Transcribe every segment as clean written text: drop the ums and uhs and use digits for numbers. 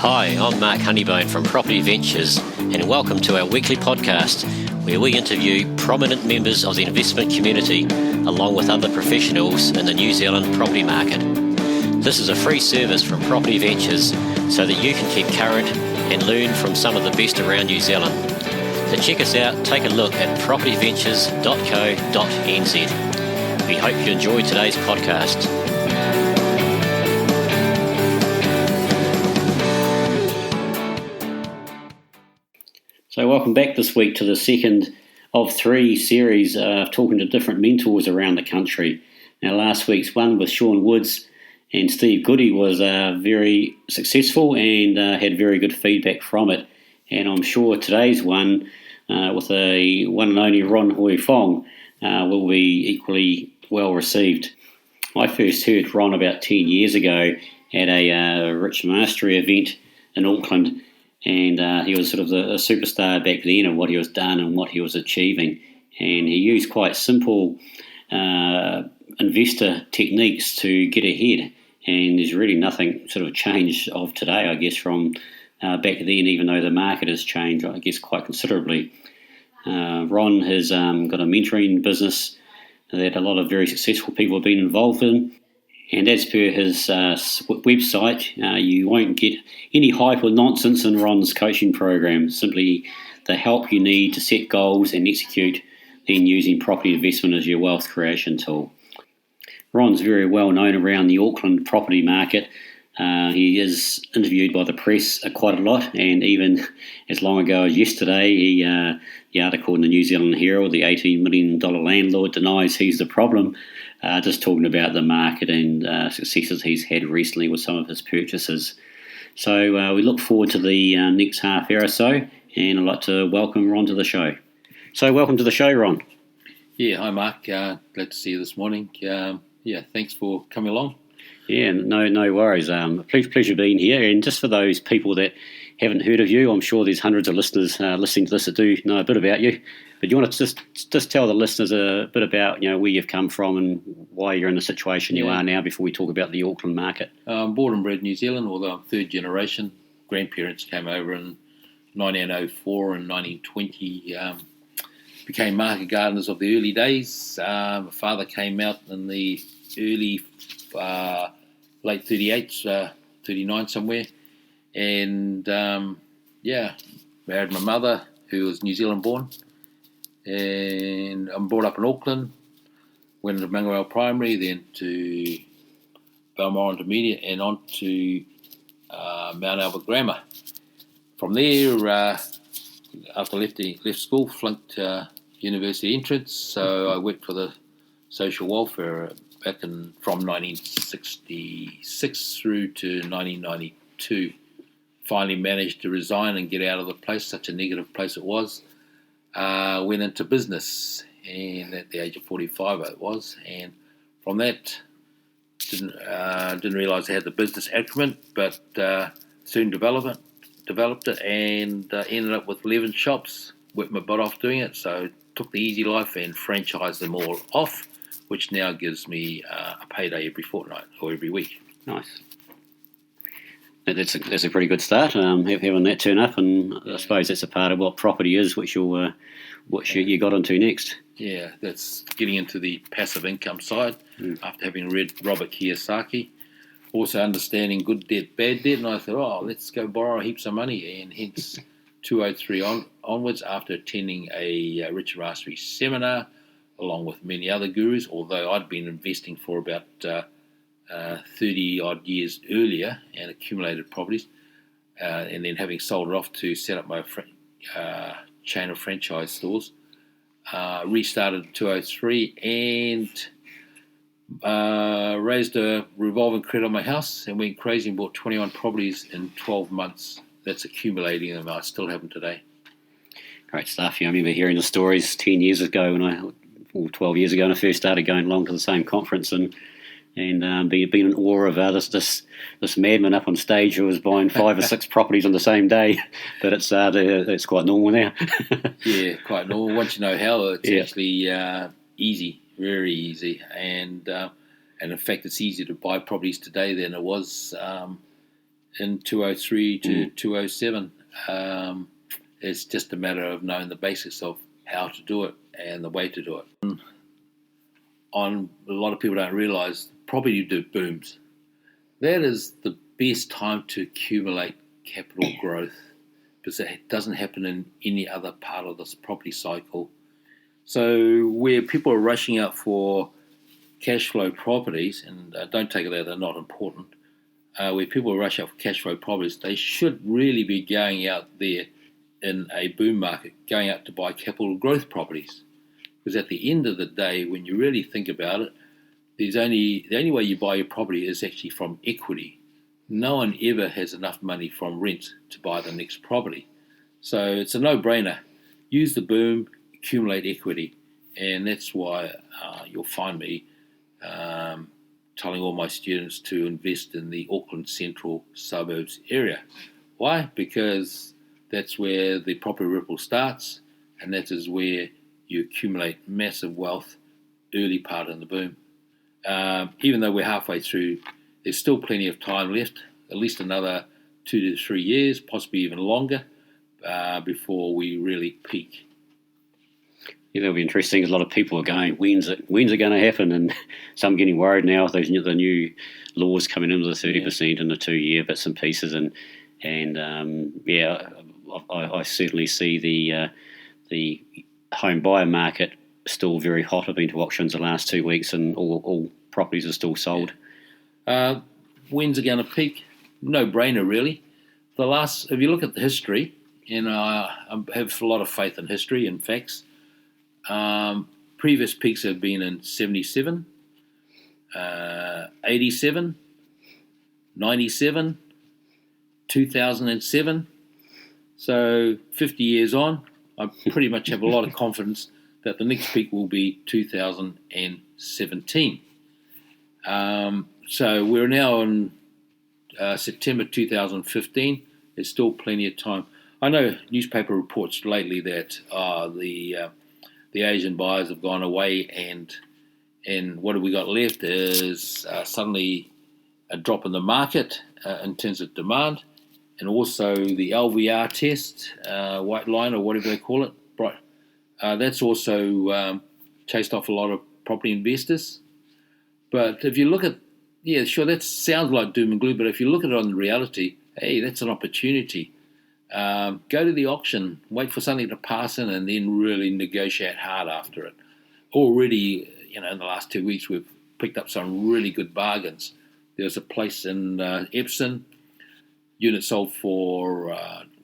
Hi, I'm Mark Honeybone from Property Ventures, and welcome to our weekly podcast where we interview prominent members of the investment community along with other professionals in the New Zealand property market. This is a free service from Property Ventures so that you can keep current and learn from some of the best around New Zealand. To check us out, take a look at propertyventures.co.nz. We hope you enjoyed today's podcast. So welcome back this week to the second of three series talking to different mentors around the country. Now last week's one with Sean Woods and Steve Goody was very successful and had very good feedback from it. And I'm sure today's one with the one and only Ron Hoi Fong will be equally well received. I first heard Ron about 10 years ago at a Rich Mastery event in Auckland. And he was sort of a superstar back then of what he was done and what he was achieving. And he used quite simple investor techniques to get ahead. And there's really nothing sort of changed of today, I guess, from back then, even though the market has changed, I guess, quite considerably. Ron has got a mentoring business that a lot of very successful people have been involved in. And as per his website, you won't get any hype or nonsense in Ron's coaching program, simply the help you need to set goals and execute, then using property investment as your wealth creation tool. Ron's very well known around the Auckland property market. He is interviewed by the press quite a lot, and even as long ago as yesterday, the article in the New Zealand Herald, the $18 million landlord denies he's the problem, just talking about the market and successes he's had recently with some of his purchases. So we look forward to the next half hour or so, and I'd like to welcome Ron to the show. So welcome to the show, Ron. Yeah, hi Mark, glad to see you this morning. Thanks for coming along. Yeah, no worries. Pleasure being here. And just for those people that haven't heard of you, I'm sure there's hundreds of listeners listening to this that do know a bit about you. But you want to just tell the listeners a bit about where you've come from and why you're in the situation you are now before we talk about the Auckland market. I'm born and bred in New Zealand, although I'm third generation. Grandparents came over in 1904 and 1920. Became market gardeners of the early days. My father came out in the early late 38s, 39 somewhere, and married my mother, who was New Zealand born, and I'm brought up in Auckland, went into Mangawhal Primary, then to Balmoral Intermediate, and on to Mount Albert Grammar. From there, after left school, flunked university entrance, so I worked for the social welfare from 1966 through to 1992. Finally managed to resign and get out of the place, such a negative place it was. Went into business, and at the age of 45 it was. And from that, didn't realise I had the business acumen, but soon developed it, and ended up with 11 shops. Worked my butt off doing it, so took the easy life and franchised them all off, which now gives me a payday every fortnight or every week. Nice. That's a pretty good start, having that turn up, and I suppose that's a part of what property is, which you got into next. Yeah, that's getting into the passive income side after having read Robert Kiyosaki. Also understanding good debt, bad debt, and I thought, let's go borrow heaps of money, and hence 2003 onwards, after attending a Richard Mastery seminar, along with many other gurus, although I'd been investing for about 30-odd years earlier and accumulated properties, and then having sold it off to set up my chain of franchise stores, restarted in 2003 and raised a revolving credit on my house and went crazy and bought 21 properties in 12 months. That's accumulating, and I still have them today. Great stuff. I remember hearing the stories 10 years ago 12 years ago when I first started going along to the same conference and being in awe of this madman up on stage who was buying 5 or 6 properties on the same day. But it's quite normal now. Yeah, quite normal. Once you know how, it's actually easy, very easy. And in fact, it's easier to buy properties today than it was in 203 to 207. It's just a matter of knowing the basics of how to do it and the way to do it. A lot of people don't realise property booms. That is the best time to accumulate capital growth because it doesn't happen in any other part of this property cycle. So where people are rushing out for cash flow properties, and don't take it that they're not important, where people rush out for cash flow properties, they should really be going out there in a boom market, going out to buy capital growth properties. Because at the end of the day, when you really think about it, the only way you buy your property is actually from equity. No one ever has enough money from rent to buy the next property. So it's a no-brainer. Use the boom, accumulate equity. And that's why you'll find me telling all my students to invest in the Auckland Central suburbs area. Why? Because that's where the property ripple starts, and that is where you accumulate massive wealth early part in the boom. Even though we're halfway through, there's still plenty of time left, at least another 2 to 3 years, possibly even longer, before we really peak. Yeah, that'll be interesting. A lot of people are going, when's it going to happen? And some getting worried now with the new laws coming into the 30% and the 2 year bits and pieces. And I certainly see the home buyer market still very hot. I've been to auctions the last 2 weeks, and all properties are still sold. When's it going to peak? No brainer, really. If you look at the history, and I have a lot of faith in history and facts. Previous peaks have been in 77, 87, 97, 2007. So 50 years on, I pretty much have a lot of confidence that the next peak will be 2017. So we're now in September 2015. There's still plenty of time. I know newspaper reports lately that the Asian buyers have gone away, and what have we got left is suddenly a drop in the market in terms of demand, and also the LVR test, white line or whatever they call it, that's also chased off a lot of property investors. But if you look at, sure, that sounds like doom and gloom, but if you look at it on the reality, hey, that's an opportunity. Go to the auction, wait for something to pass in, and then really negotiate hard after it. Already, in the last 2 weeks, we've picked up some really good bargains. There's a place in Epsom, unit sold for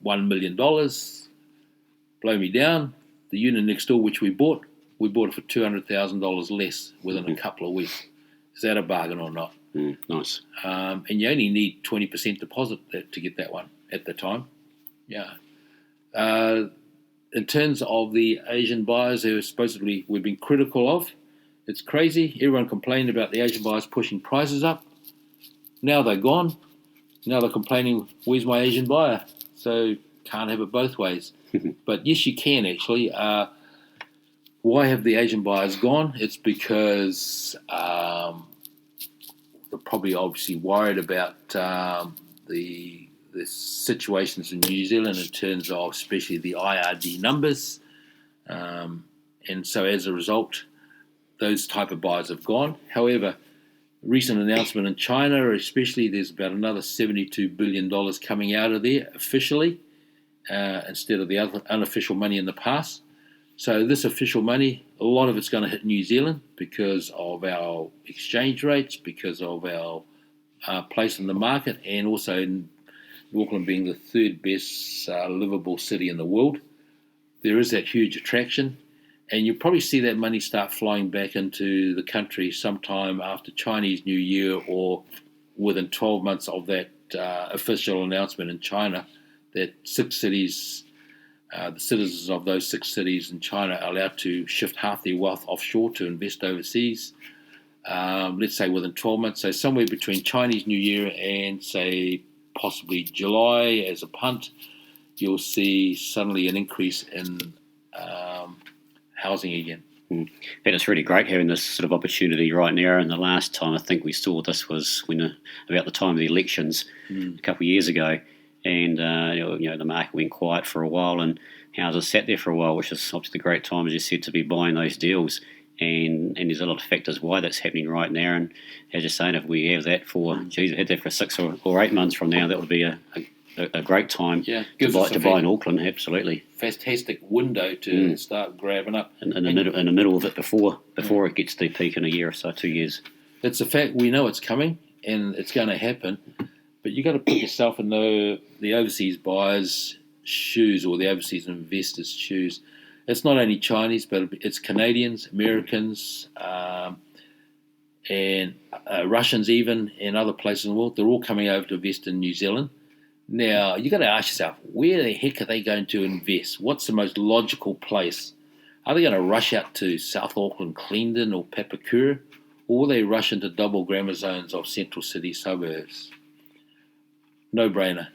$1 million. Blow me down. The unit next door, which we bought it for $200,000 less within a couple of weeks. Is that a bargain or not? Nice. And you only need 20% deposit to get that one at the time. Yeah. In terms of the Asian buyers who supposedly we've been critical of, it's crazy. Everyone complained about the Asian buyers pushing prices up. Now they're gone. Now they're complaining, where's my Asian buyer? So can't have it both ways. But yes, you can actually. Why have the Asian buyers gone? It's because they're probably obviously worried about the situations in New Zealand in terms of especially the IRD numbers. And so as a result, those type of buyers have gone. However, recent announcement in China, especially, there's about another $72 billion coming out of there officially, instead of the other unofficial money in the past. So this official money, a lot of it's going to hit New Zealand because of our exchange rates, because of our place in the market, and also in Auckland being the third best livable city in the world. There is that huge attraction, and you'll probably see that money start flying back into the country sometime after Chinese New Year or within 12 months of that official announcement in China that 6 cities, the citizens of those 6 cities in China are allowed to shift half their wealth offshore to invest overseas, let's say within 12 months. So somewhere between Chinese New Year and, say, possibly July as a punt, you'll see suddenly an increase in housing again. And it's really great having this sort of opportunity right now. And the last time I think we saw this was when about the time of the elections a couple of years ago, and the market went quiet for a while, and houses sat there for a while, which is obviously the great time, as you said, to be buying those deals. And there's a lot of factors why that's happening right now. And as you're saying, if we have that we had that for 6 or 8 months from now, that would be a great time to buy in Auckland. Absolutely, fantastic window to start grabbing up in the middle of it before it gets to the peak in a year or so, 2 years. It's a fact. We know it's coming and it's going to happen, but you got to put yourself in the overseas buyers' shoes or the overseas investors' shoes. It's not only Chinese, but it's Canadians, Americans, and Russians even, and other places in the world. They're all coming over to invest in New Zealand. Now, you got to ask yourself, where the heck are they going to invest? What's the most logical place? Are they going to rush out to South Auckland, Cleandon or Papakura? Or will they rush into double grammar zones of central city suburbs? No brainer.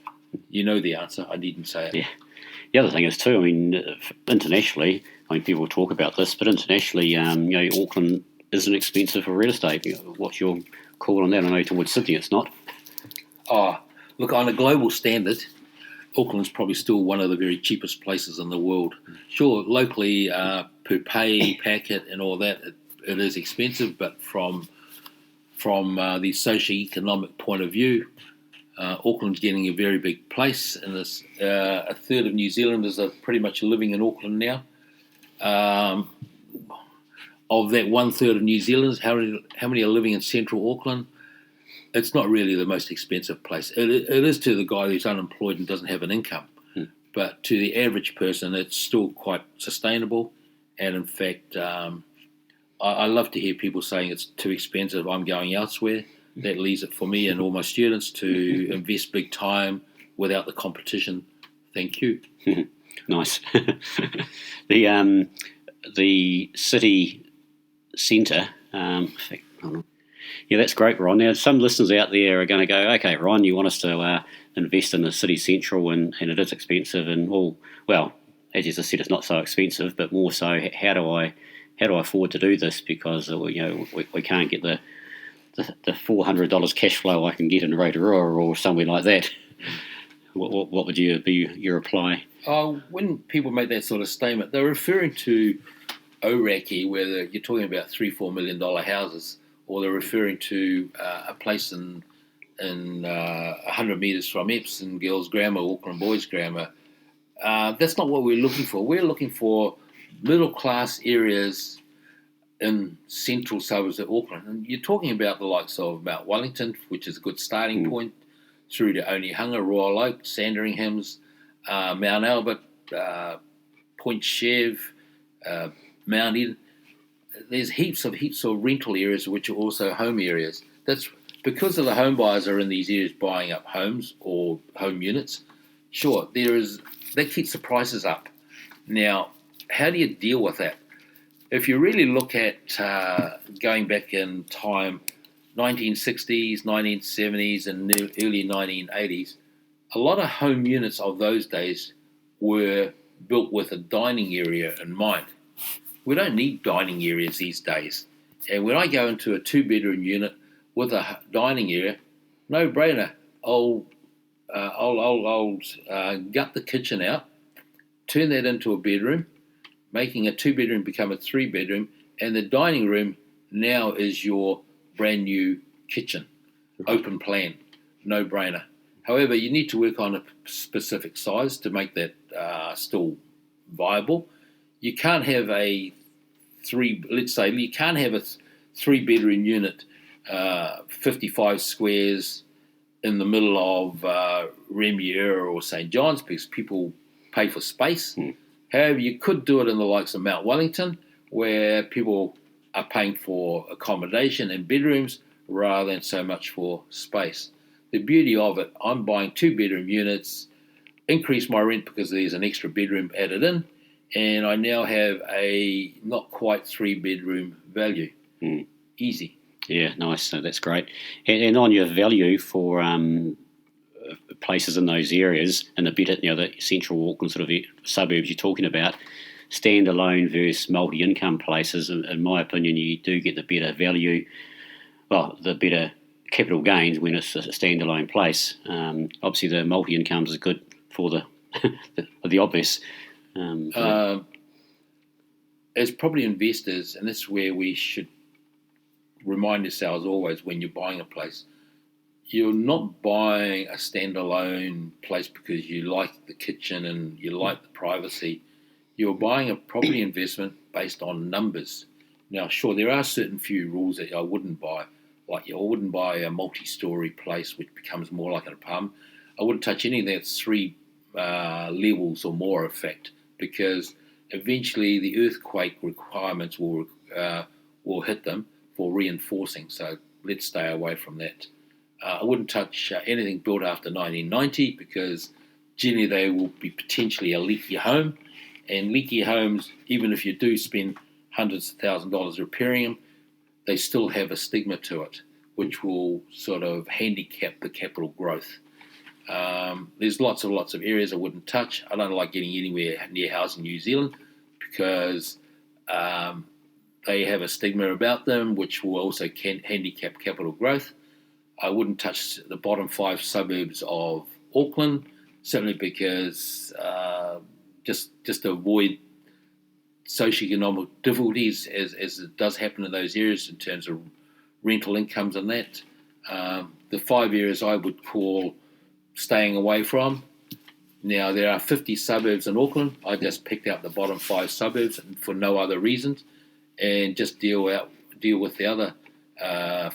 You know the answer. I needn't say it. Yeah. The other thing is too, I mean, internationally, people talk about this, but internationally, Auckland isn't expensive for real estate. What's your call on that? I know towards Sydney it's not. Look, on a global standard, Auckland's probably still one of the very cheapest places in the world. Sure, locally, per pay, packet and all that, it is expensive, but from the socio-economic point of view, Auckland's getting a very big place in this. A third of New Zealanders are pretty much living in Auckland now. Of that 1/3 of New Zealanders, how many are living in central Auckland? It's not really the most expensive place. It is to the guy who's unemployed and doesn't have an income. But to the average person, it's still quite sustainable. And in fact, I love to hear people saying it's too expensive, I'm going elsewhere. That leaves it for me and all my students to invest big time without the competition. Thank you. Nice. The city centre, that's great, Ron. Now, some listeners out there are going to go, okay, Ron, you want us to invest in the city central and it is expensive, and well, as you just said, it's not so expensive, but more so, how do I afford to do this? Because we can't get the $400 cash flow I can get in Rotorua or somewhere like that. What would be your reply? When people make that sort of statement, they're referring to Aoraki, where you're talking about $3-4 million houses, or they're referring to a place in 100 metres from Epsom Girls Grammar, Auckland Boys Grammar. That's not what we're looking for. We're looking for middle-class areas in central suburbs of Auckland. And you're talking about the likes of Mount Wellington, which is a good starting point, through to Onehunga, Royal Oak, Sandringhams, Mount Albert, Point Chev, Mount Eden. There's heaps of rental areas which are also home areas. That's because of the home buyers are in these areas buying up homes or home units. Sure, that keeps the prices up. Now, how do you deal with that? If you really look at going back in time, 1960s, 1970s, and early 1980s, a lot of home units of those days were built with a dining area in mind. We don't need dining areas these days. And when I go into a 2-bedroom unit with a dining area, no brainer. I'll gut the kitchen out, turn that into a bedroom, making a 2-bedroom become a 3-bedroom, and the dining room now is your brand new kitchen, open plan, no brainer. However, you need to work on a specific size to make that still viable. You can't have a 3-bedroom unit, 55 squares in the middle of Remuera or St. John's, because people pay for space. However, you could do it in the likes of Mount Wellington, where people are paying for accommodation and bedrooms rather than so much for space. The beauty of it, I'm buying 2-bedroom units, increase my rent because there's an extra bedroom added in, and I now have a not quite 3-bedroom value. Easy. Yeah, nice. So that's great. And on your value for places in those areas and the central Auckland sort of suburbs you're talking about, standalone versus multi-income places, in my opinion, you do get the better value, the better capital gains when it's a standalone place. Obviously, the multi-incomes is good for the obvious. As property investors, and this is where we should remind ourselves always when you're buying a place, you're not buying a standalone place because you like the kitchen and you like the privacy. You're buying a property investment based on numbers. Now, sure, there are certain few rules that I wouldn't buy. Like, I wouldn't buy a multi-story place which becomes more like an apartment. I wouldn't touch anything that's 3 levels or more effect, because eventually the earthquake requirements will hit them for reinforcing. So let's stay away from that. I wouldn't touch anything built after 1990, because generally they will be potentially a leaky home. And leaky homes, even if you do spend hundreds of thousands of dollars repairing them, they still have a stigma to it, which will sort of handicap the capital growth. There's lots of areas I wouldn't touch. I don't like getting anywhere near housing New Zealand, because they have a stigma about them, which will also handicap capital growth. I wouldn't touch the bottom 5 suburbs of Auckland, certainly because just to avoid socioeconomic difficulties as it does happen in those areas in terms of rental incomes and that. The 5 areas I would call staying away from. Now, there are 50 suburbs in Auckland. I just picked out the bottom 5 suburbs for no other reasons, and just deal with the other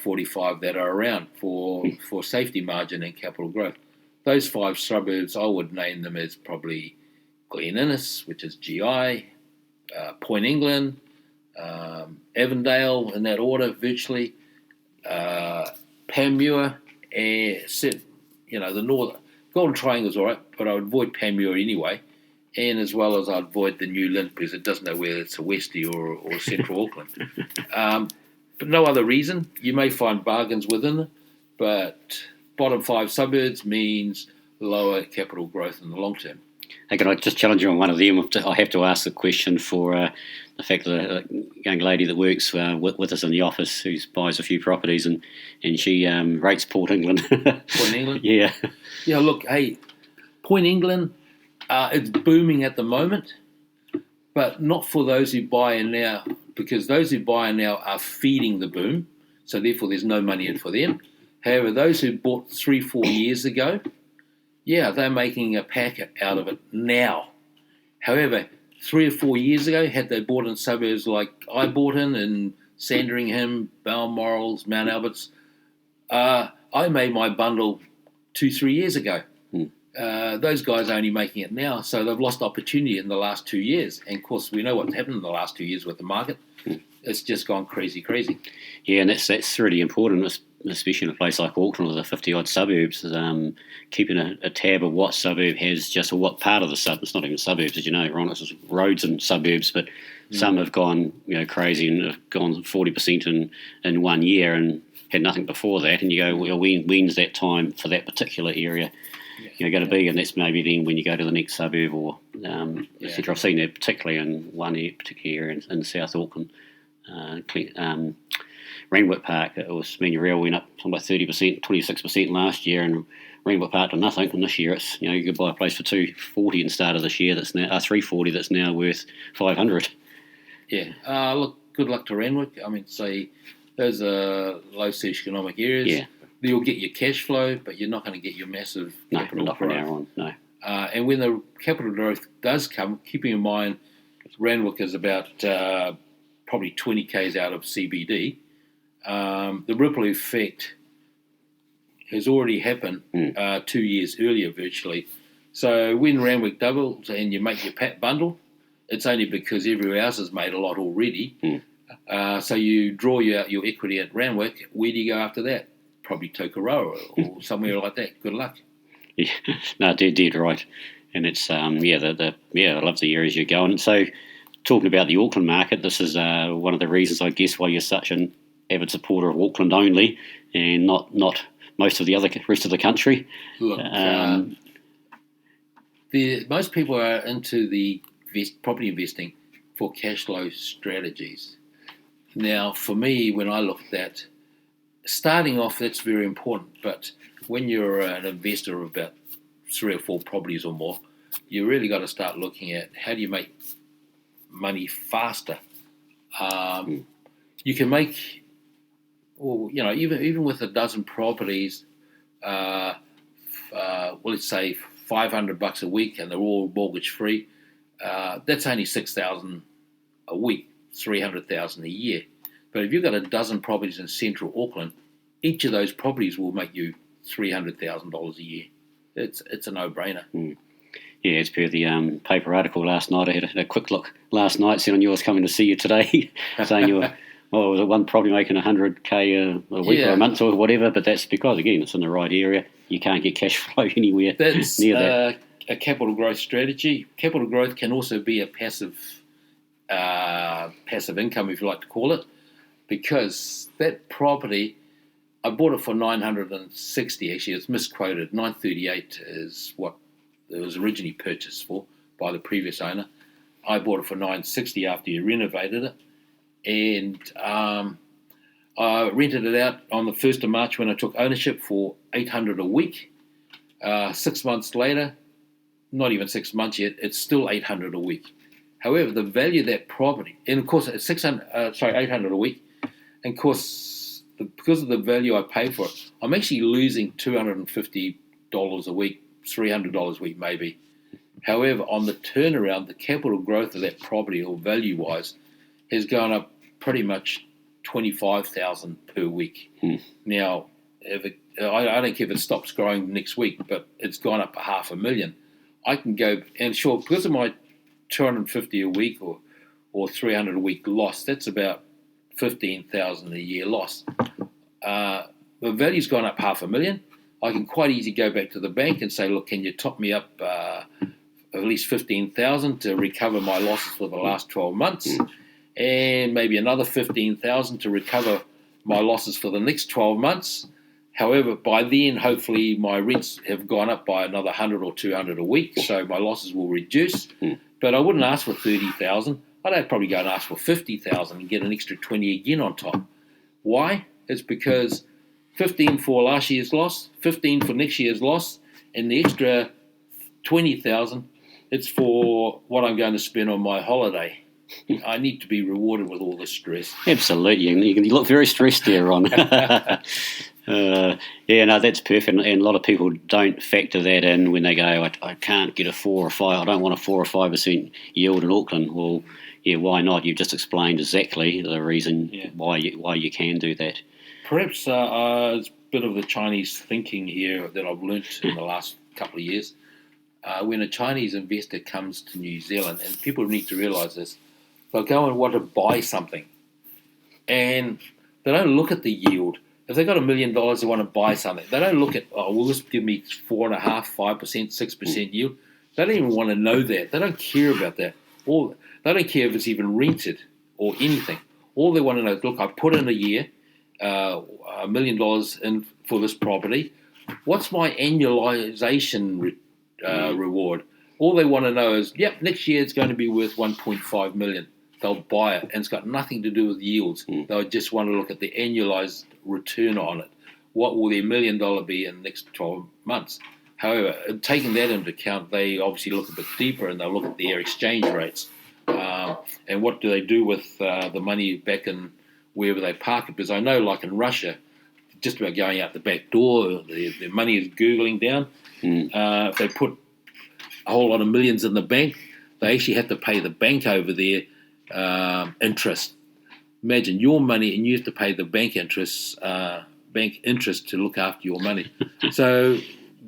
45 that are around for safety margin and capital growth. Those 5 suburbs, I would name them as probably Glen Innes, which is GI, Point England, Avondale, in that order, virtually, Panmure, and the north. Golden Triangle's all right, but I would avoid Panmure anyway, and as well as I'd avoid the New Lynn, because it doesn't know whether it's a Westie or Central Auckland. But no other reason. You may find bargains within it, but bottom 5 suburbs means lower capital growth in the long term. Hey, can I just challenge you on one of them? I have to ask the question for the fact that a young lady that works with us in the office, who buys a few properties, and she rates Port England. Point England? Yeah. Yeah, look, hey, Point England, it's booming at the moment, but not for those who buy in now, because those who buy in now are feeding the boom, so therefore there's no money in for them. However, those who bought 3-4 years ago, yeah, they're making a packet out of it now. However, 3 or 4 years ago, had they bought in suburbs like I bought in Sandringham, Balmorals, Mount Alberts, I made my bundle 2-3 years ago. Those guys are only making it now, so they've lost opportunity in the last 2 years. And of course, we know what's happened in the last 2 years with the market. It's just gone crazy. Yeah, and that's really important, especially in a place like Auckland with the 50-odd suburbs, keeping a tab of what suburb has just what part of the suburb. It's not even suburbs, as you know, Ron. It's just roads and suburbs, but some have gone crazy and have gone 40% in 1 year and had nothing before that. And you go, well, when's that time for that particular area going to be? And that's maybe then when you go to the next suburb or etc. I've seen that particularly in one particular area in South Auckland. Randwick Park, it was Rail went up something like 30%, 26% last year, and Randwick Park to nothing. And this year, it's you could buy a place for $240 in start of this year. That's now $340. That's now worth $500. Yeah. Look, good luck to Randwick. I mean, say those are low socioeconomic areas. Yeah. You'll get your cash flow, but you're not going to get your massive capital growth. From now on. No. And when the capital growth does come, keeping in mind Randwick is about probably 20 k's out of CBD. The ripple effect has already happened 2 years earlier, virtually. So when Randwick doubles and you make your PAT bundle, it's only because everywhere else has made a lot already. So you draw your equity at Randwick. Where do you go after that? Probably Tokoroa or somewhere like that. Good luck. Yeah, no, dead right. And it's I love the areas you're going. So talking about the Auckland market, this is one of the reasons, I guess, why you're such an avid supporter of Auckland only, and not most of the rest of the country. Look, most people are into the property investing for cash flow strategies. Now, for me, when I look at that, starting off, that's very important. But when you're an investor of about 3 or 4 properties or more, you really got to start looking at how do you make money faster. You can make, well, even with a dozen properties, let's say $500 a week, and they're all mortgage free. That's only $6,000 a week, $300,000 a year. But if you've got a dozen properties in central Auckland, each of those properties will make you $300,000 a year. It's a no-brainer. Yeah, as per the paper article last night, I had a quick look last night, seeing you was coming to see you today, saying you were, was it one property making $100K a week or a month or whatever, but that's because, again, it's in the right area. You can't get cash flow anywhere that's near that. A capital growth strategy. Capital growth can also be a passive income, if you like to call it, because that property, I bought it for $960. Actually, it's misquoted. $938 is what it was originally purchased for by the previous owner. I bought it for $960 after he renovated it, and I rented it out on the 1st of March when I took ownership for $800 a week. 6 months later, not even 6 months yet, it's still $800 a week. However, the value of that property, and of course it's $800 a week, and of course because of the value I paid for it, I'm actually losing $250 a week, $300 a week maybe. However, on the turnaround, the capital growth of that property, or value-wise, has gone up pretty much $25,000 per week. Now, I don't care if it stops growing next week, but it's gone up $500,000. I can go, and sure, because of my $250 a week or $300 a week loss, that's about $15,000 a year loss. The value's gone up $500,000. I can quite easily go back to the bank and say, look, can you top me up at least $15,000 to recover my losses for the last 12 months, and maybe another $15,000 to recover my losses for the next 12 months. However, by then, hopefully, my rents have gone up by another $100 or $200 a week, so my losses will reduce. But I wouldn't ask for $30,000. I'd probably go and ask for $50,000 and get an extra $20 again on top. Why? It's because 15 for last year's loss, 15 for next year's loss, and the extra 20,000, it's for what I'm going to spend on my holiday. I need to be rewarded with all this stress. Absolutely. You look very stressed there, Ron. That's perfect. And a lot of people don't factor that in when they go, I can't get a 4 or 5, I don't want a 4 or 5% yield in Auckland. Well, yeah, why not? You've just explained exactly the reason why you can do that. Perhaps it's a bit of the Chinese thinking here that I've learnt in the last couple of years. When a Chinese investor comes to New Zealand, and people need to realise this, they'll go and want to buy something, and they don't look at the yield. If they've got $1 million, they want to buy something. They don't look at, will this give me 4.5%, 5%, 6% yield? They don't even want to know that. They don't care about that. Or they don't care if it's even rented or anything. All they want to know is, look, I put in a year, $1 million in for this property. What's my annualization reward? All they want to know is, next year it's going to be worth $1.5 million. They'll buy it, and it's got nothing to do with yields. They'll just want to look at the annualized return on it. What will their $1 million be in the next 12 months? However, taking that into account, they obviously look a bit deeper, and they'll look at their exchange rates. And what do they do with the money back in wherever they park it? Because I know, like in Russia, just about going out the back door, their money is googling down. If they put a whole lot of millions in the bank, they actually have to pay the bank over there interest. Imagine your money, and you have to pay the bank interest to look after your money. So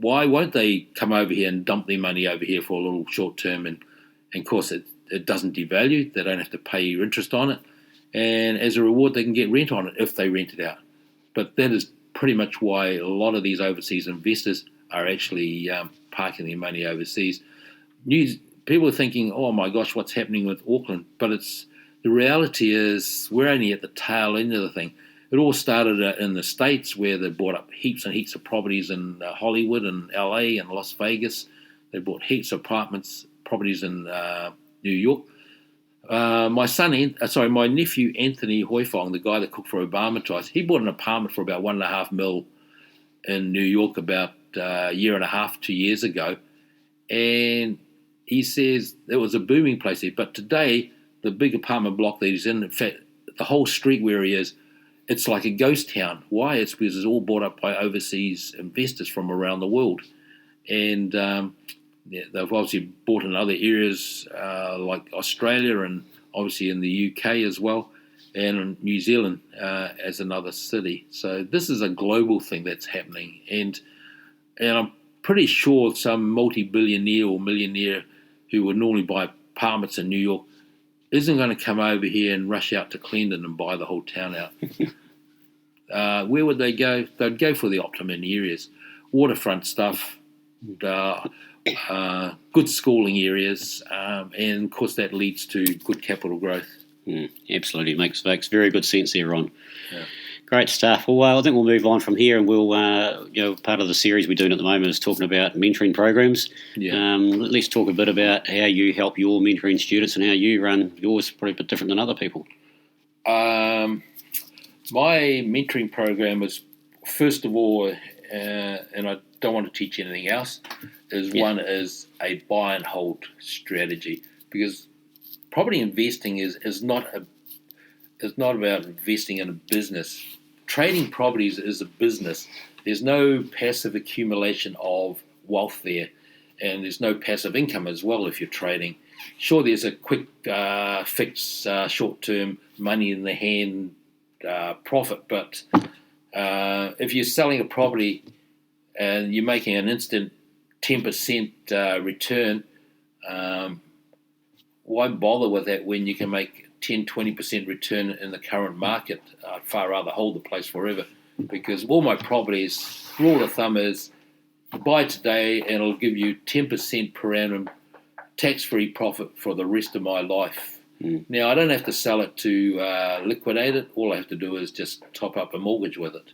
why won't they come over here and dump their money over here for a little short term? And of course, it doesn't devalue. They don't have to pay your interest on it. And as a reward, they can get rent on it if they rent it out. But that is pretty much why a lot of these overseas investors are actually parking their money overseas. People are thinking, oh my gosh, what's happening with Auckland? But the reality is we're only at the tail end of the thing. It all started in the States, where they bought up heaps and heaps of properties in Hollywood and LA and Las Vegas. They bought heaps of properties in New York. My nephew Anthony Hoifong, the guy that cooked for Obama twice, he bought an apartment for about $1.5 million in New York about a year and a half, 2 years ago, and he says it was a booming place there. But today, the big apartment block that he's in fact, the whole street where he is, it's like a ghost town. Why? It's because it's all bought up by overseas investors from around the world, and they've obviously bought in other areas like Australia and obviously in the UK as well, and in New Zealand as another city. So this is a global thing that's happening, and I'm pretty sure some multi-billionaire or millionaire who would normally buy apartments in New York isn't going to come over here and rush out to Clendon and buy the whole town out. Where would they go? They'd go for the optimum areas, waterfront stuff, good schooling areas, and of course that leads to good capital growth. Absolutely, makes very good sense there, Ron. Yeah. Great stuff. Well, I think we'll move on from here, and we'll, part of the series we're doing at the moment is talking about mentoring programs. Yeah. Let's talk a bit about how you help your mentoring students and how you run yours. Probably a bit different than other people. My mentoring program is, first of all, and I don't want to teach anything else, one is a buy and hold strategy, because property investing is not about investing in a business. Trading properties is a business. There's no passive accumulation of wealth there, and there's no passive income as well if you're trading. Sure, there's a quick fix, short-term money in the hand profit, but if you're selling a property and you're making an instant 10% return, why bother with that when you can make 10-20% return in the current market? I'd far rather hold the place forever, because all my properties, rule of thumb is buy today and it'll give you 10% per annum tax-free profit for the rest of my life. Now, I don't have to sell it to liquidate it. All I have to do is just top up a mortgage with it.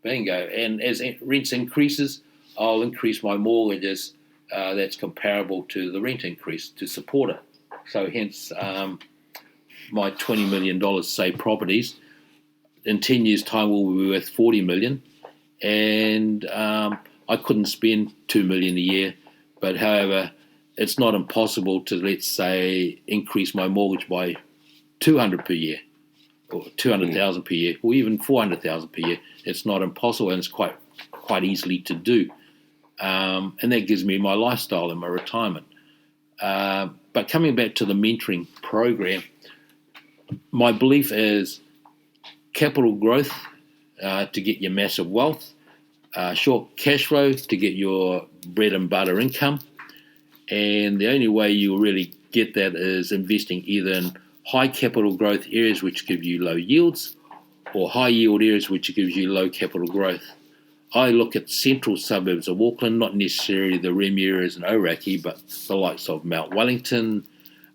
Bingo. And as rents increases, I'll increase my mortgages that's comparable to the rent increase to support it. So hence my $20 million, say, properties, in 10 years' time will be worth $40 million. And I couldn't spend $2 million a year. But however, it's not impossible to, let's say, increase my mortgage by $200 per year, or $200,000 per year, or even $400,000 per year. It's not impossible, and it's quite easily to do. And that gives me my lifestyle and my retirement. But coming back to the mentoring program, my belief is capital growth to get your massive wealth, short cash flow to get your bread and butter income, and the only way you'll really get that is investing either in high capital growth areas which give you low yields, or high yield areas which gives you low capital growth. I look at central suburbs of Auckland, not necessarily the REM areas in Aoraki, but the likes of Mount Wellington,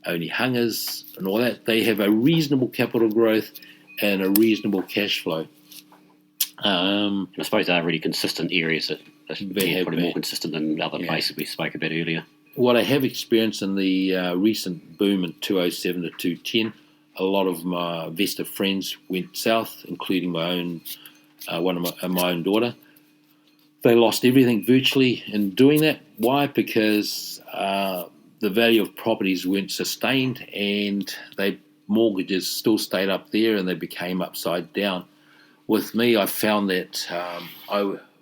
Onehungas and all that. They have a reasonable capital growth and a reasonable cash flow. I suppose they're really consistent areas that are probably more consistent than other places we spoke about earlier. What I have experienced in the recent boom in 2007 to 2010, a lot of my investor friends went south, including my own my own daughter. They lost everything virtually in doing that. Why? Because the value of properties weren't sustained, and mortgages still stayed up there, and they became upside down. With me, I found that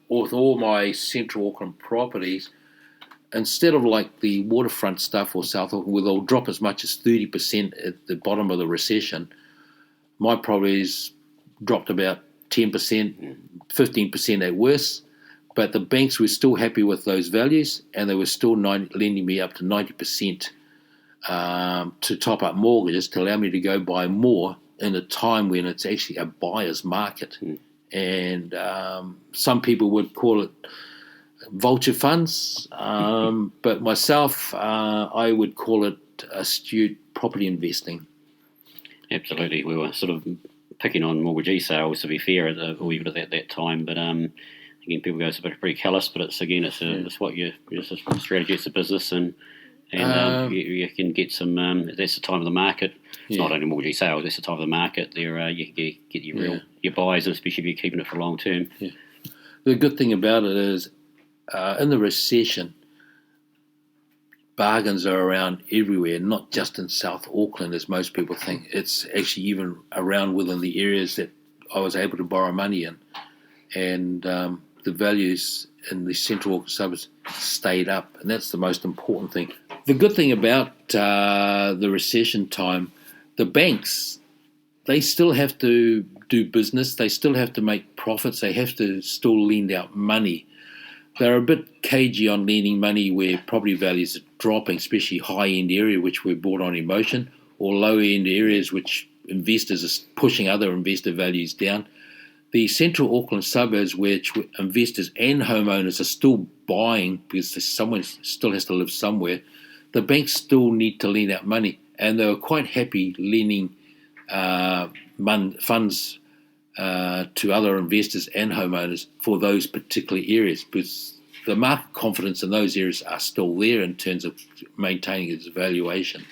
with all my Central Auckland properties, instead of like the waterfront stuff or South Auckland, where they'll drop as much as 30% at the bottom of the recession, my properties dropped about 10%, 15% at worst. But the banks were still happy with those values, and they were still lending me up to 90% to top up mortgages to allow me to go buy more in a time when it's actually a buyer's market. And some people would call it vulture funds, but myself, I would call it astute property investing. Absolutely. We were sort of picking on mortgagee sales, to be fair, or even at that time, but again, people go, it's pretty callous, but it's what it's a strategy, it's a business, and and you can get some. That's the time of the market. It's not only mortgage sales. That's the time of the market. There, you get your your buyers, especially if you're keeping it for long term. Yeah. The good thing about it is, in the recession, bargains are around everywhere, not just in South Auckland, as most people think. It's actually even around within the areas that I was able to borrow money in. And the values in the central Auckland suburbs stayed up, and that's the most important thing. The good thing about the recession time, the banks, they still have to do business, they still have to make profits, they have to still lend out money. They're a bit cagey on lending money where property values are dropping, especially high-end area which we're bought on emotion, or low-end areas which investors are pushing other investor values down. The central Auckland suburbs, which investors and homeowners are still buying because someone still has to live somewhere, the banks still need to lend out money, and they were quite happy lending funds to other investors and homeowners for those particular areas, because the market confidence in those areas are still there in terms of maintaining its valuation.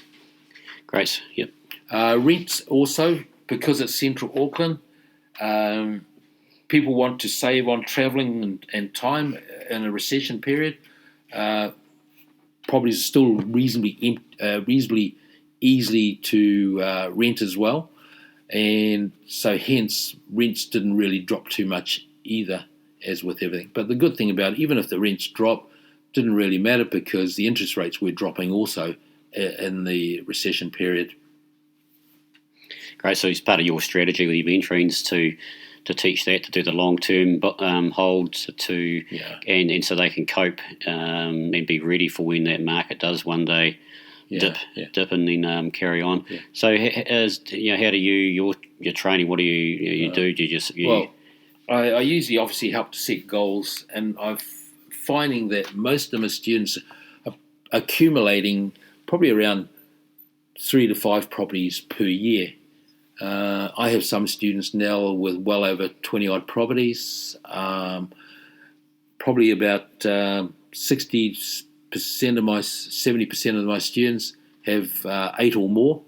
Great, yep. REITs also, because it's central Auckland, people want to save on travelling and time in a recession period. Properties are still reasonably easily to rent as well. And so hence rents didn't really drop too much either, as with everything. But the good thing about it, even if the rents drop, didn't really matter because the interest rates were dropping also in the recession period. Great. So it's part of your strategy with your mentorings to teach that, to do the long-term holds, and so they can cope and be ready for when that market does one day dip and then carry on. Yeah. So how do your training? What do you do? Do you just I usually obviously help to set goals, and I'm finding that most of my students are accumulating probably around 3 to 5 properties per year. I have some students now with well over 20 odd properties. Probably about 70% of my students have 8 or more.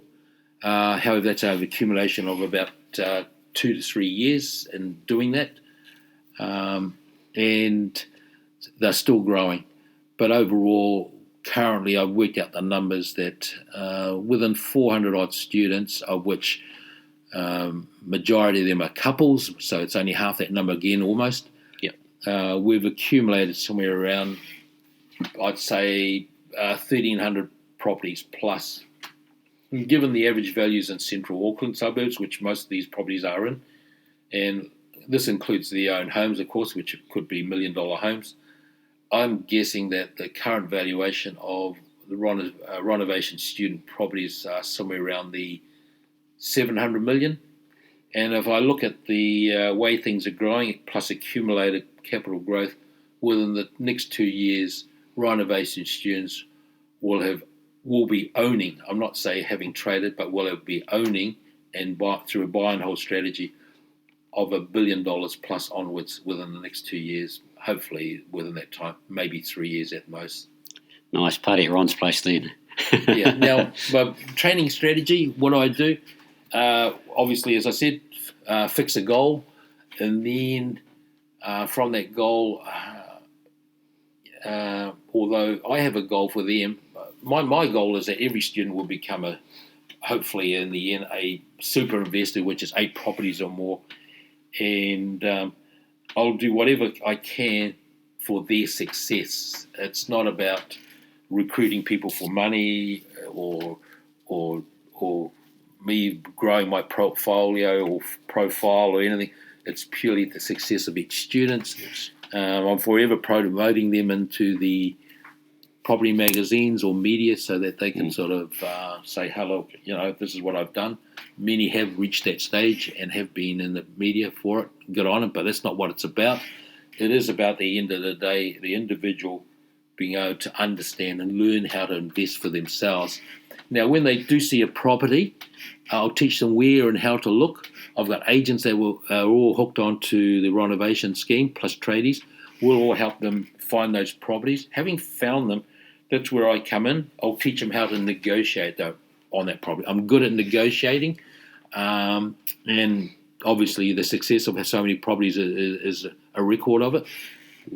However, that's over accumulation of about 2 to 3 years in doing that, and they're still growing. But overall, currently, I've worked out the numbers that within 400 odd students, of which majority of them are couples, so it's only half that number again, almost. Yep. We've accumulated somewhere around, I'd say, 1,300 properties plus. And given the average values in central Auckland suburbs, which most of these properties are in, and this includes their own homes, of course, which could be $1 million homes, I'm guessing that the current valuation of the renovation student properties are somewhere around the 700 million. And if I look at the way things are growing, plus accumulated capital growth, within the next 2 years, renovation students will be owning, I'm not saying having traded, but will be owning and through a buy and hold strategy of $1 billion plus onwards within the next 2 years, hopefully within that time, maybe 3 years at most. Nice, party at Ron's place then. Yeah. Now, my training strategy, what do I do? Obviously, as I said, fix a goal, and then from that goal, although I have a goal for them, my goal is that every student will become hopefully in the end, a super investor, which is 8 properties or more, and I'll do whatever I can for their success. It's not about recruiting people for money or me growing my portfolio or profile or anything. It's purely the success of each student. I'm forever promoting them into the property magazines or media so that they can sort of say, hello, this is what I've done. Many have reached that stage and have been in the media for it. Good on it, but that's not what it's about. It is about, the end of the day, the individual being able to understand and learn how to invest for themselves. Now, when they do see a property, I'll teach them where and how to look. I've got agents that are all hooked onto the renovation scheme, plus tradies. We'll all help them find those properties. Having found them, That's where I come in. I'll teach them how to negotiate on that property. I'm good at negotiating, and obviously the success of so many properties is a record of it.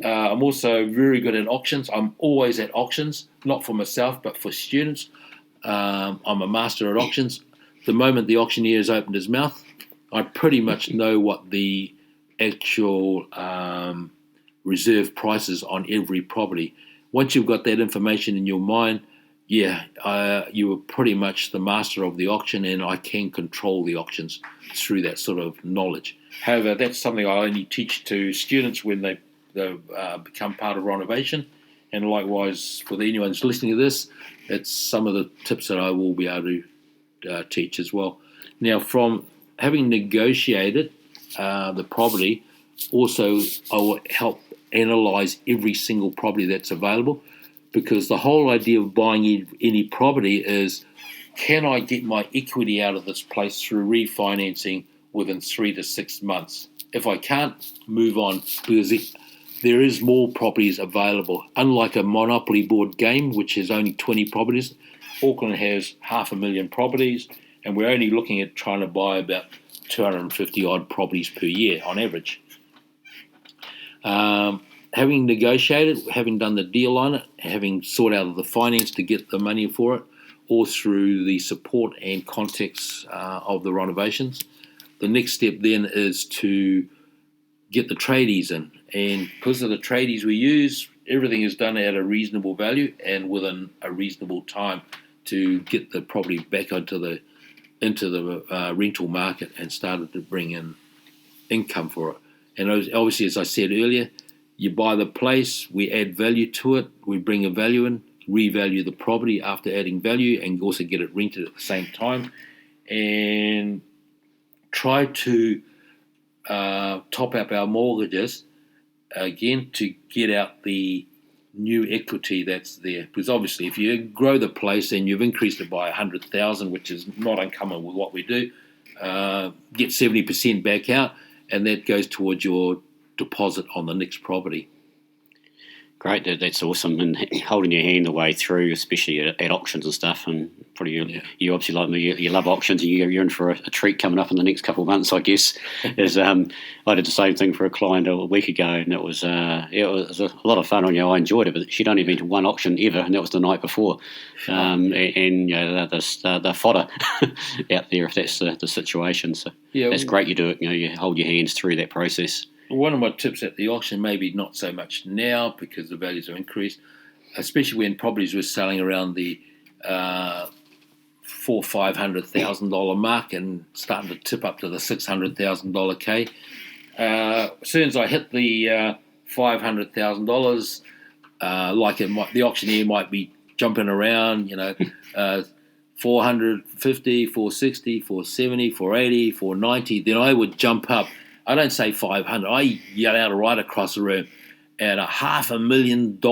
I'm also very good at auctions. I'm always at auctions, not for myself, but for students. I'm a master at auctions. The moment the auctioneer has opened his mouth, I pretty much know what the actual reserve prices on every property. Once you've got that information in your mind, you are pretty much the master of the auction, and I can control the auctions through that sort of knowledge. However, that's something I only teach to students when they become part of Renovation, and likewise for anyone who's listening to this, it's some of the tips that I will be able to teach as well. Now, from having negotiated the property, also I will help analyse every single property that's available, because the whole idea of buying any property is, can I get my equity out of this place through refinancing within 3 to 6 months? If I can't, move on, because there is more properties available. Unlike a Monopoly board game, which has only 20 properties, Auckland has 500,000 properties, and we're only looking at trying to buy about 250 odd properties per year on average. Having negotiated, having done the deal on it, having sought out the finance to get the money for it, or through the support and contacts of the renovations, the next step then is to get the tradies in. And because of the tradies we use, everything is done at a reasonable value and within a reasonable time to get the property back into the rental market and started to bring in income for it. And obviously, as I said earlier, you buy the place, we add value to it, we bring a value in, revalue the property after adding value, and also get it rented at the same time, and try to top up our mortgages again to get out the new equity that's there. Because obviously, if you grow the place and you've increased it by 100,000, which is not uncommon with what we do, get 70% back out, and that goes towards your deposit on the next property. Great, that's awesome, and holding your hand the way through, especially at auctions and stuff. And probably you obviously, like me, you love auctions, and you're in for a treat coming up in the next couple of months, I guess. I did the same thing for a client a week ago, and it was a lot of fun. I enjoyed it, but she'd only been to one auction ever, and that was the night before. They're fodder out there if that's the situation. So that's great. You do it. You hold your hands through that process. One of my tips at the auction, maybe not so much now because the values are increased, especially when properties were selling around the $400,000-$500,000 mark and starting to tip up to the $600,000 K. As soon as I hit the $500,000, the auctioneer might be jumping around, 450, 460, 470, 480, 490. Then I would jump up. I don't say 500. I yell out right across the room at $500,000. And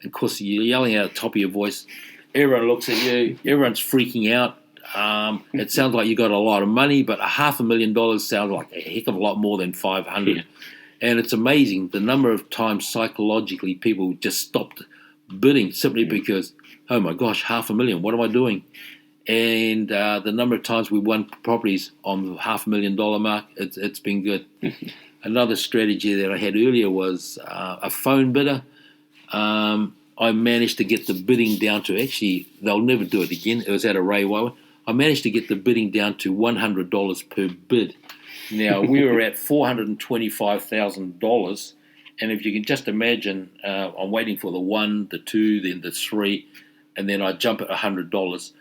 of course, you're yelling out at the top of your voice. Everyone looks at you. Everyone's freaking out. It sounds like you got a lot of money, but $500,000 sounds like a heck of a lot more than 500. Yeah. And it's amazing the number of times psychologically people just stopped bidding simply because, oh my gosh, $500,000. What am I doing? And the number of times we won properties on the $500,000 mark, it's been good. Another strategy that I had earlier was a phone bidder. I managed to get the bidding down to, actually, they'll never do it again. It was at a Reiwawa. I managed to get the bidding down to $100 per bid. Now, we were at $425,000. And if you can just imagine, I'm waiting for the 1, the 2, then the 3, and then I jump at $100.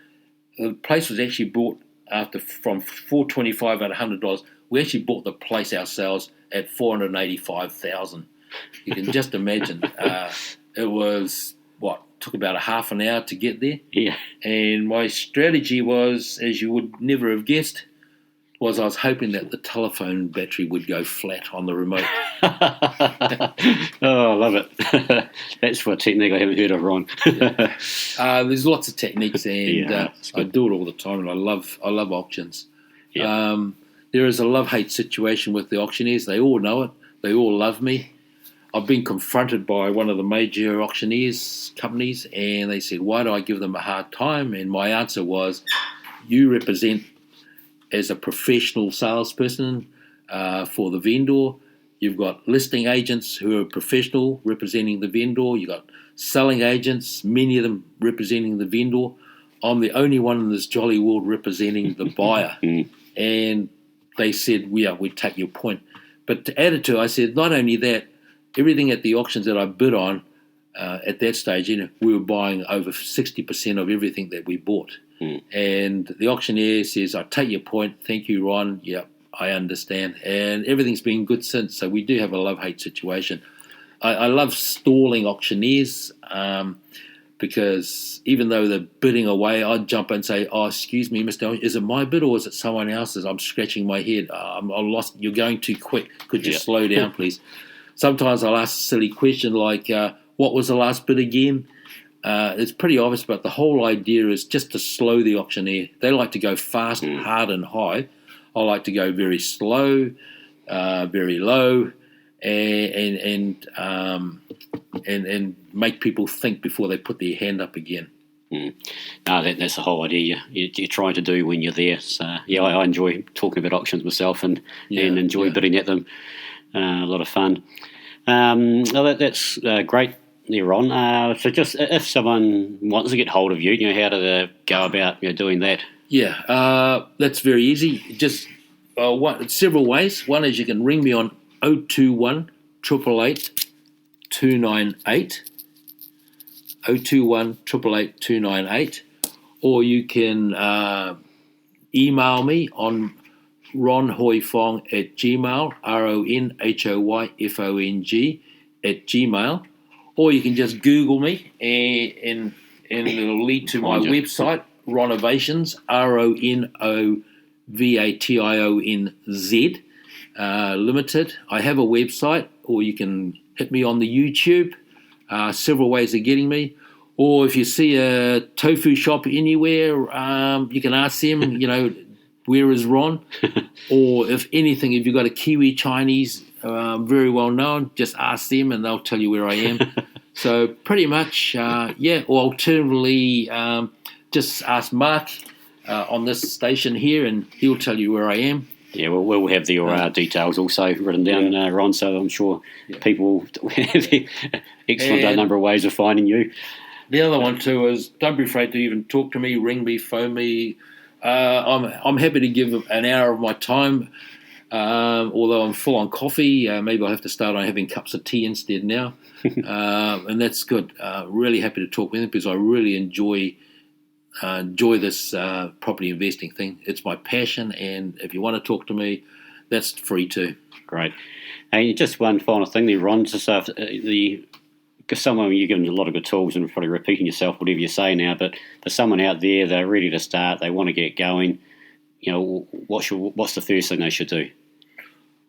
The place was actually bought from $425 at $100. We actually bought the place ourselves at $485,000. You can just imagine. It was took about a half an hour to get there. Yeah. And my strategy was, as you would never have guessed, was I was hoping that the telephone battery would go flat on the remote. Oh, I love it. That's a technique I haven't heard of, Ron. There's lots of techniques, and I do it all the time, and I love auctions. Yep. There is a love-hate situation with the auctioneers. They all know it. They all love me. I've been confronted by one of the major auctioneers companies, and they said, why do I give them a hard time? And my answer was, you represent as a professional salesperson for the vendor. You've got listing agents who are professional representing the vendor. You've got selling agents, many of them representing the vendor. I'm the only one in this jolly world representing the buyer. And they said, we take your point. But to add it to, I said, not only that, everything at the auctions that I bid on at that stage, we were buying over 60% of everything that we bought. And the auctioneer says, I take your point. Thank you, Ron. Yeah, I understand. And everything's been good since. So we do have a love-hate situation. I love stalling auctioneers because even though they're bidding away, I'd jump in and say, oh, excuse me, Mr. Is it my bid or is it someone else's? I'm scratching my head. I'm lost. You're going too quick. Could you slow down, please? Sometimes I'll ask a silly question like, what was the last bid again? It's pretty obvious, but the whole idea is just to slow the auctioneer. They like to go fast, hard, and high. I like to go very slow, very low, and make people think before they put their hand up again. No, that's the whole idea. You try to do when you're there. So I enjoy talking about auctions myself and enjoy bidding at them. A lot of fun. That's great there, Ron. So just if someone wants to get hold of you, how do they go about doing that? Yeah, that's very easy. Just several ways. One is you can ring me on 021 888 298, 021 888 298, or you can email me on ronhoyfong@gmail, RONHOYFONG @gmail, or you can just Google me and it'll lead to my website, Ronovations, RONOVATIONZ Limited. I have a website, or you can hit me on the YouTube. Several ways of getting me. Or if you see a tofu shop anywhere, you can ask them, where is Ron? Or if anything, if you've got a Kiwi Chinese, very well known, just ask them and they'll tell you where I am. So pretty much, or alternatively, just ask Mark on this station here and he'll tell you where I am. Yeah, well, we'll have your details also written down, Ron, so I'm sure people will have an excellent number of ways of finding you. The other one too is don't be afraid to even talk to me, ring me, phone me. I'm happy to give an hour of my time, although I'm full on coffee. Maybe I'll have to start on having cups of tea instead now, and that's good. Really happy to talk with you because I really enjoy this property investing thing. It's my passion, and if you want to talk to me, that's free too. Great. And just one final thing there, Ron, just because someone, you're giving a lot of good tools and probably repeating yourself, whatever you say now, but for someone out there, they're ready to start, they want to get going, what's the first thing they should do?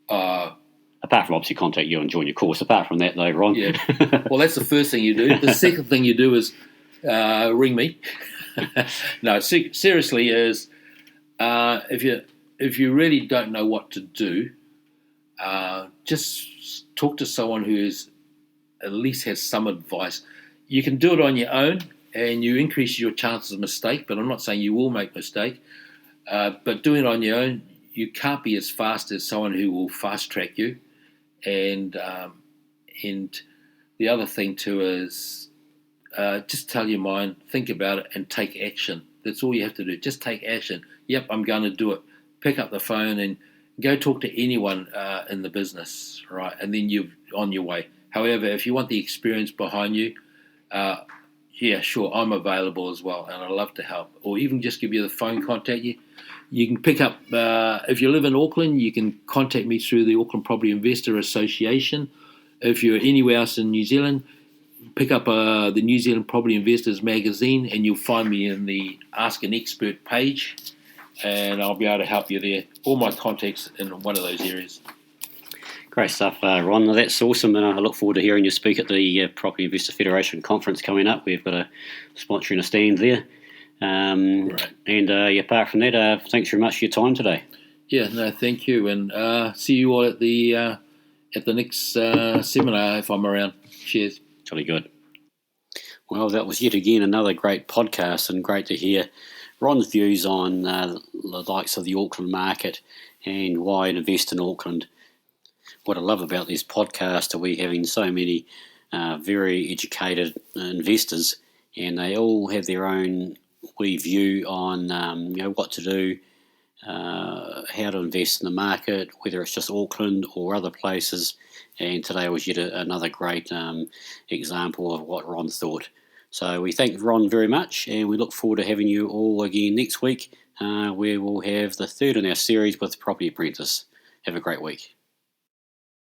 Apart from obviously contact you and join your course. Apart from that, though, Ron. Yeah. Well, that's the first thing you do. The second thing you do is ring me. No, seriously, is if you really don't know what to do, just talk to someone who at least has some advice. You can do it on your own, and you increase your chances of mistake. But I'm not saying you will make mistake. But doing it on your own, you can't be as fast as someone who will fast track you. And the other thing too is just tell your mind, think about it, and take action. That's all you have to do. Just take action. Yep, I'm going to do it. Pick up the phone and go talk to anyone in the business, right? And then you're on your way. However, if you want the experience behind you, sure, I'm available as well, and I'd love to help. Or even just give you the phone contact. You can pick up, if you live in Auckland, you can contact me through the Auckland Property Investor Association. If you're anywhere else in New Zealand, pick up the New Zealand Property Investors magazine, and you'll find me in the Ask an Expert page, and I'll be able to help you there. All my contacts in one of those areas. Great stuff, Ron. Well, that's awesome, and I look forward to hearing you speak at the Property Investor Federation conference coming up. We've got a sponsor and a stand there. Right. And apart from that, thanks very much for your time today. Yeah, no, thank you, and see you all at the at the next seminar if I'm around. Cheers. Jolly good. Well, that was yet again another great podcast, and great to hear Ron's views on the likes of the Auckland market and why invest in Auckland. What I love about this podcast are we having so many very educated investors, and they all have their own wee view on what to do, how to invest in the market, whether it's just Auckland or other places. And today was yet another great example of what Ron thought. So we thank Ron very much, and we look forward to having you all again next week, where we'll have the third in our series with Property Apprentice. Have a great week.